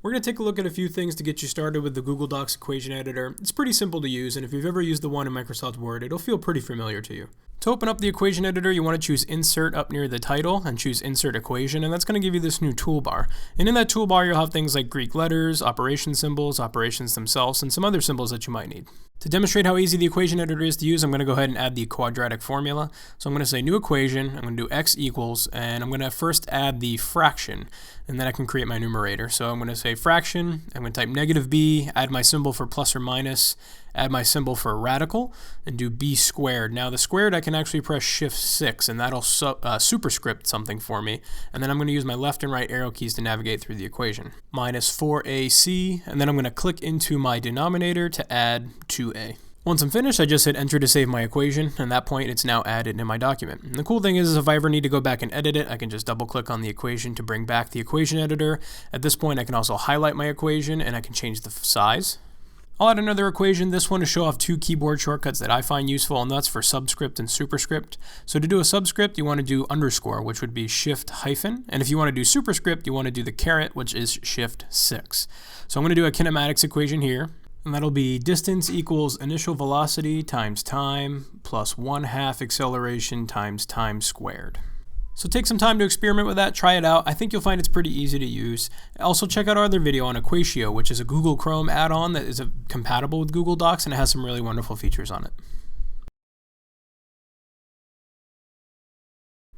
We're going to take a look at a few things to get you started with the Google Docs equation editor. It's pretty simple to use, and if you've ever used the one in Microsoft Word, it'll feel pretty familiar to you. To open up the equation editor, you want to choose Insert up near the title and choose Insert Equation, and that's going to give you this new toolbar. And in that toolbar, you'll have things like Greek letters, operation symbols, operations themselves, and some other symbols that you might need. To demonstrate how easy the equation editor is to use, I'm going to go ahead and add the quadratic formula. So I'm going to say New Equation, I'm going to do x equals, and I'm going to first add the fraction, and then I can create my numerator. So I'm going to say fraction, I'm going to type -b, add my symbol for plus or minus, add my symbol for radical, and do b squared. Now the squared I can actually press Shift 6, and that'll superscript something for me. And then I'm going to use my left and right arrow keys to navigate through the equation. Minus 4ac, and then I'm going to click into my denominator to add 2a. Once I'm finished, I just hit enter to save my equation, and at that point it's now added in my document. And the cool thing is if I ever need to go back and edit it, I can just double click on the equation to bring back the equation editor. At this point I can also highlight my equation and I can change the size. I'll add another equation, this one to show off two keyboard shortcuts that I find useful, and that's for subscript and superscript. So to do a subscript, you want to do underscore, which would be Shift hyphen, and if you want to do superscript, you want to do the caret, which is Shift 6. So I'm going to do a kinematics equation here, and that'll be distance equals initial velocity times time plus 1/2 acceleration times time squared. So take some time to experiment with that, try it out. I think you'll find it's pretty easy to use. Also check out our other video on Equatio, which is a Google Chrome add-on that is compatible with Google Docs, and it has some really wonderful features on it.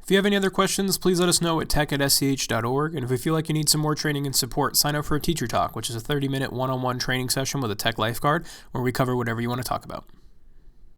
If you have any other questions, please let us know at tech@sch.org, and if you feel like you need some more training and support, sign up for a Teacher Talk, which is a 30-minute one-on-one training session with a tech lifeguard where we cover whatever you want to talk about.